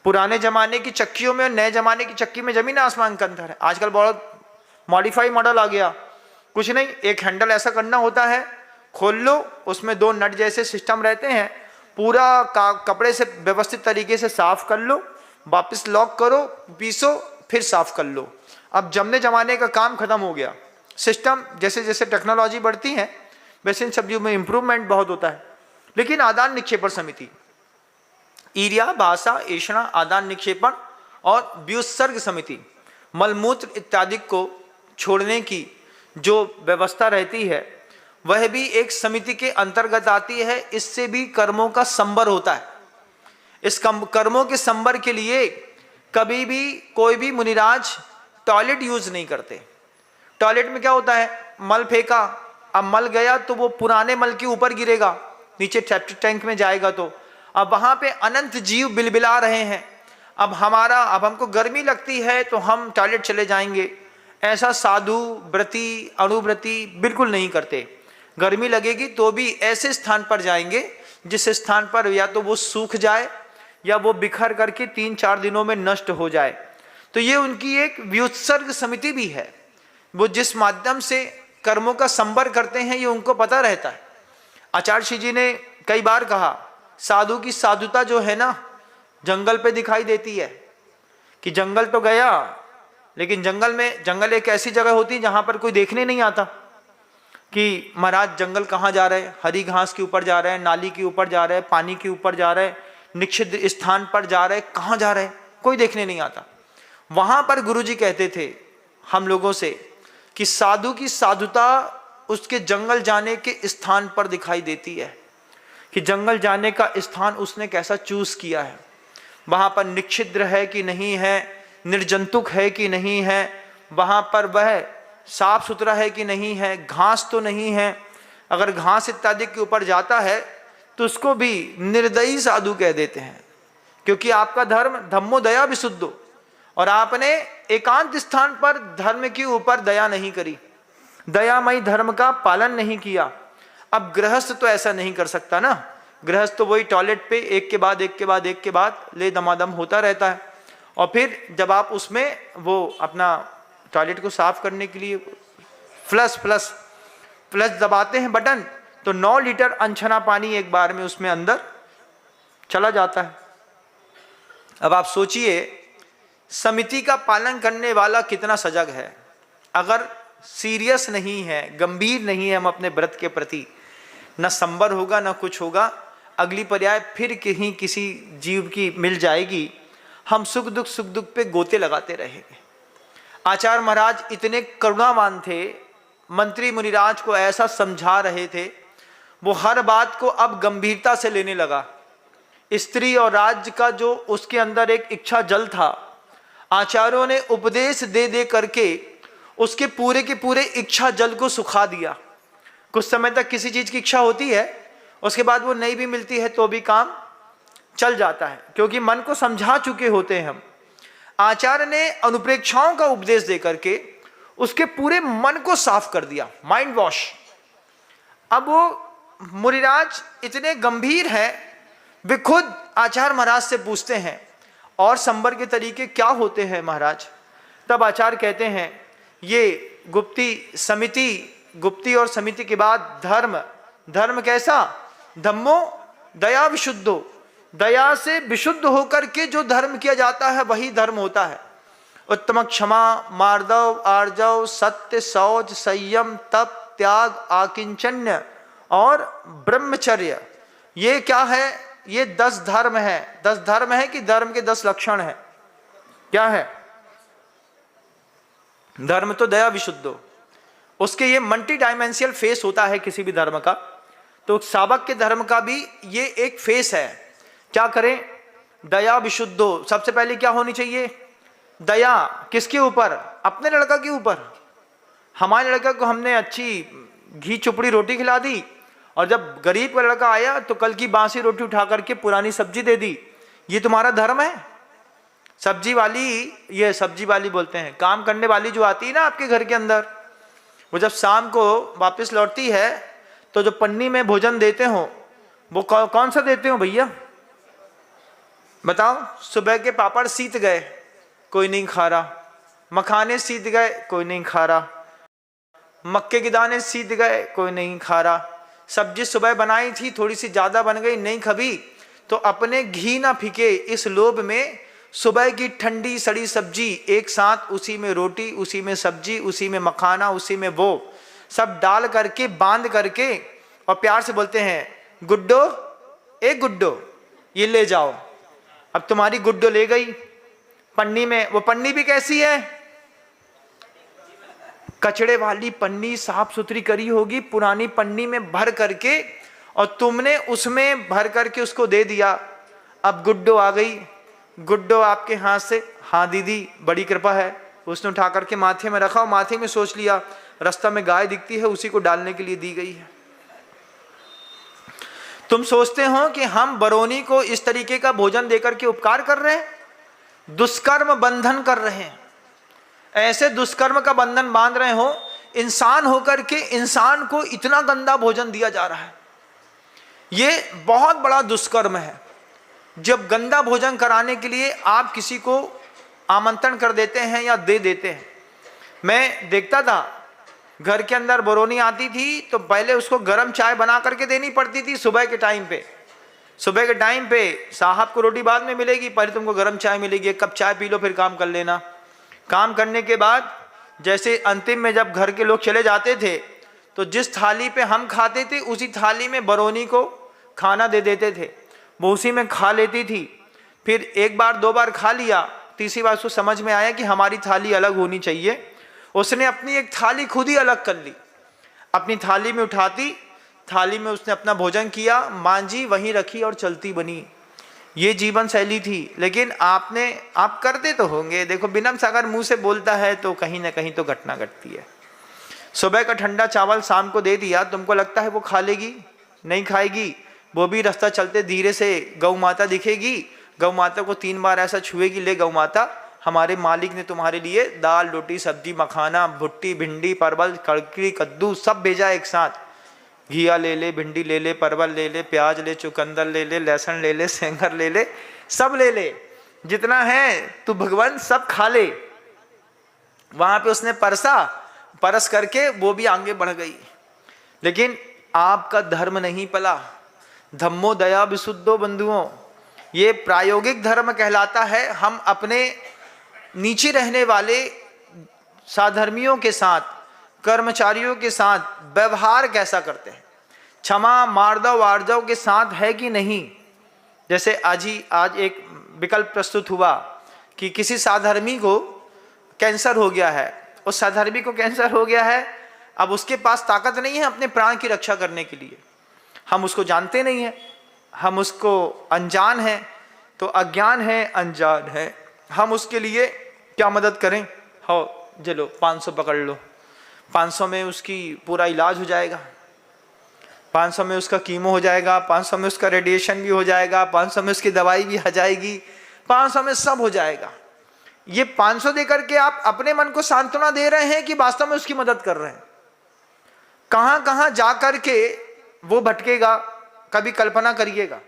पुराने जमाने की चक्कियों में और नए जमाने की चक्की में जमीन आसमान का अंतर है। आजकल बहुत मॉडिफाई मॉडल आ गया। कुछ नहीं, एक हैंडल ऐसा करना होता है, खोल लो, उसमें 2 नट जैसे सिस्टम रहते हैं, पूरा कपड़े से व्यवस्थित तरीके से साफ कर लो, वापस लॉक करो, पीसो, फिर साफ कर लो। अब जमने जमाने का काम खत्म हो गया। सिस्टम जैसे जैसे टेक्नोलॉजी बढ़ती है वैसे इन सब्जियों में इंप्रूवमेंट बहुत होता है। लेकिन आदान निक्षेपण समिति, ईरिया, भाषा, ऐषणा, आदान निक्षेपण और व्युत्सर्ग समिति, मलमूत्र इत्यादि को छोड़ने की जो व्यवस्था रहती है वह भी एक समिति के अंतर्गत आती है। इससे भी कर्मों का संबर होता है। इस कर्मों के संबर के लिए कभी भी कोई भी मुनिराज टॉयलेट यूज नहीं करते। टॉयलेट में क्या होता है, मल फेंका, अब मल गया तो वो पुराने मल के ऊपर गिरेगा, नीचे सेप्टिक टैंक में जाएगा, तो अब वहां पे अनंत जीव बिलबिला रहे हैं। अब हमको गर्मी लगती है तो हम टॉयलेट चले जाएंगे। ऐसा साधु व्रती अनुव्रती बिल्कुल नहीं करते। गर्मी लगेगी तो भी ऐसे स्थान पर जाएंगे जिस स्थान पर या तो वो सूख जाए या वो बिखर करके 3-4 दिनों में नष्ट हो जाए। तो ये उनकी एक व्युत्सर्ग समिति भी है। वो जिस माध्यम से कर्मों का संबर करते हैं ये उनको पता रहता है। आचार्य जी ने कई बार कहा, साधु की साधुता जो है ना जंगल पे दिखाई देती है। कि जंगल तो गया, लेकिन जंगल एक ऐसी जगह होती है जहां पर कोई देखने नहीं आता कि महाराज जंगल कहाँ जा रहे हैं, हरी घास के ऊपर जा रहे हैं, नाली के ऊपर जा रहे हैं, पानी के ऊपर जा रहे हैं, निषिद्ध स्थान पर जा रहे हैं, कहाँ जा रहे हैं, कोई देखने नहीं आता। वहां पर गुरुजी कहते थे हम लोगों से कि साधु की साधुता उसके जंगल जाने के स्थान पर दिखाई देती है, कि जंगल जाने का स्थान उसने कैसा चूज किया है, वहां पर निक्षिद्र है कि नहीं है, निर्जंतुक है कि नहीं है, वहां पर वह साफ सुथरा है कि नहीं है, घास तो नहीं है। अगर घास इत्यादि के ऊपर जाता है तो उसको भी निर्दयी साधु कह देते हैं, क्योंकि आपका धर्म धम्मो दया विशुद्धो, और आपने एकांत स्थान पर धर्म के ऊपर दया नहीं करी, दयामयी धर्म का पालन नहीं किया। अब गृहस्थ तो ऐसा नहीं कर सकता ना, गृहस्थ तो वही टॉयलेट पे एक के बाद एक के बाद एक के बाद ले दमादम होता रहता है। और फिर जब आप उसमें वो अपना टॉयलेट को साफ करने के लिए फ्लश दबाते हैं बटन, तो 9 लीटर अनछना पानी एक बार में उसमें अंदर चला जाता है। अब आप सोचिए समिति का पालन करने वाला कितना सजग है। अगर सीरियस नहीं है, गंभीर नहीं है हम अपने व्रत के प्रति, न संबर होगा न कुछ होगा, अगली पर्याय फिर कहीं किसी जीव की मिल जाएगी, हम सुख दुख पे गोते लगाते रहेंगे। आचार्य महाराज इतने करुणावान थे, मंत्री मुनिराज को ऐसा समझा रहे थे, वो हर बात को अब गंभीरता से लेने लगा। स्त्री और राज्य का जो उसके अंदर एक इच्छा जल था, आचार्यों ने उपदेश दे दे करके उसके पूरे के पूरे इच्छा जल को सुखा दिया। कुछ समय तक किसी चीज की इच्छा होती है, उसके बाद वो नहीं भी मिलती है तो भी काम चल जाता है, क्योंकि मन को समझा चुके होते हैं हम। आचार्य ने अनुप्रेक्षाओं का उपदेश दे करके उसके पूरे मन को साफ कर दिया, माइंड वॉश। अब वो मुनिराज इतने गंभीर हैं, वे खुद आचार्य महाराज से पूछते हैं और संबर के तरीके क्या होते हैं महाराज। तब आचार्य कहते हैं ये गुप्ती और समिति के बाद धर्म कैसा, धम्मो दया विशुद्धो, दया से विशुद्ध होकर के जो धर्म किया जाता है वही धर्म होता है। उत्तम क्षमा, मार्दव, आर्जव, सत्य, शौच, संयम, तप, त्याग, आकिंचन्य और ब्रह्मचर्य। ये क्या है, ये 10 धर्म है। 10 धर्म है कि धर्म के 10 लक्षण है। क्या है धर्म? तो दया विशुद्धो। उसके ये मल्टी डायमेंशियल फेस होता है किसी भी धर्म का, तो सावक के धर्म का भी ये एक फेस है। क्या करें? दया विशुद्धो। सबसे पहले क्या होनी चाहिए? दया। किसके ऊपर? अपने लड़का के ऊपर। हमारे लड़का को हमने अच्छी घी चुपड़ी रोटी खिला दी, और जब गरीब का लड़का आया तो कल की बासी रोटी उठा करके पुरानी सब्जी दे दी। ये तुम्हारा धर्म है? सब्जी वाली बोलते हैं, काम करने वाली जो आती है ना आपके घर के अंदर, वो जब शाम को वापस लौटती है तो जो पन्नी में भोजन देते हो वो कौन सा देते हो भैया? बताओ, सुबह के पापड़ सीत गए, कोई नहीं खा रहा, मखाने सीत गए, कोई नहीं खा रहा, मक्के के दाने सीत गए, कोई नहीं खा रहा, सब्जी सुबह बनाई थी थोड़ी सी ज्यादा बन गई, नहीं खबी, तो अपने घी ना फिके इस लोभ में सुबह की ठंडी सड़ी सब्जी एक साथ, उसी में रोटी, उसी में सब्जी, उसी में मखाना, उसी में वो सब डाल करके बांध करके और प्यार से बोलते हैं, गुड्डो ए गुड्डो ये ले जाओ। अब तुम्हारी गुड्डो ले गई पन्नी में, वो पन्नी भी कैसी है, कचड़े वाली पन्नी, साफ सुथरी करी होगी, पुरानी पन्नी में भर करके, और तुमने उसमें भर करके उसको दे दिया। अब गुड्डो आ गई, गुड्डो आपके हाथ से, हाँ दीदी बड़ी कृपा है, उसने उठा करके माथे में रखा और माथे में सोच लिया रास्ता में गाय दिखती है उसी को डालने के लिए दी गई है। तुम सोचते हो कि हम बरौनी को इस तरीके का भोजन देकर के उपकार कर रहे हैं, दुष्कर्म बंधन कर रहे हैं, ऐसे दुष्कर्म का बंधन बांध रहे हो, इंसान होकर के इंसान को इतना गंदा भोजन दिया जा रहा है, ये बहुत बड़ा दुष्कर्म है। जब गंदा भोजन कराने के लिए आप किसी को आमंत्रण कर देते हैं या दे देते हैं, मैं देखता था घर के अंदर बरौनी आती थी तो पहले उसको गर्म चाय बना करके देनी पड़ती थी सुबह के टाइम पे। सुबह के टाइम पे साहब को रोटी बाद में मिलेगी, पहले तुमको गर्म चाय मिलेगी, एक कप चाय पी लो फिर काम कर लेना। काम करने के बाद जैसे अंतिम में जब घर के लोग चले जाते थे तो जिस थाली पे हम खाते थे उसी थाली में बरौनी को खाना दे देते थे, वो उसी में खा लेती थी। फिर एक बार दो बार खा लिया, तीसरी बार उसको समझ में आया कि हमारी थाली अलग होनी चाहिए, उसने अपनी एक थाली खुद ही अलग कर ली, अपनी थाली में उठाती, थाली में उसने अपना भोजन किया, मांझी वहीं रखी और चलती बनी। ये जीवन शैली थी। लेकिन आप करते तो होंगे, देखो बिनम सागर मुंह से बोलता है तो कहीं ना कहीं तो घटना घटती है। सुबह का ठंडा चावल शाम को दे दिया, तुमको लगता है वो खा लेगी? नहीं खाएगी, वो भी रास्ता चलते धीरे से गौ माता दिखेगी, गौ माता को 3 बार ऐसा छुएगी, ले गौ माता हमारे मालिक ने तुम्हारे लिए दाल रोटी सब्जी मखाना भुट्टी भिंडी परवल कड़कड़ी कद्दू सब भेजा एक साथ, घिया ले ले, भिंडी ले ले, परवल ले ले, प्याज ले, चुकंदर ले ले, लहसुन ले ले, सेंगर ले ले, सब ले ले, जितना है तू भगवान सब खा ले। वहां पे उसने परस करके वो भी आगे बढ़ गई। लेकिन आपका धर्म नहीं पला, धम्मो दया विशुद्धो बंधुओं, ये प्रायोगिक धर्म कहलाता है। हम अपने नीचे रहने वाले साधर्मियों के साथ, कर्मचारियों के साथ व्यवहार कैसा करते हैं, क्षमा मार्दव आर्जव के साथ है कि नहीं। जैसे आज एक विकल्प प्रस्तुत हुआ कि किसी साधर्मी को कैंसर हो गया है, उस साधर्मी को कैंसर हो गया है, अब उसके पास ताकत नहीं है अपने प्राण की रक्षा करने के लिए, हम उसको जानते नहीं हैं, हम उसको अनजान हैं, तो अज्ञान है अनजान है, हम उसके लिए क्या मदद करें? हो चलो 500 पकड़ लो, 500 में उसकी पूरा इलाज हो जाएगा, 500 में उसका कीमो हो जाएगा, 500 में उसका रेडिएशन भी हो जाएगा, 500 में उसकी दवाई भी आ जाएगी, 500 में सब हो जाएगा। ये 500 देकर के आप अपने मन को सांत्वना दे रहे हैं कि वास्तव में उसकी मदद कर रहे हैं? कहां कहां जाकर के वो भटकेगा, कभी कल्पना करिएगा।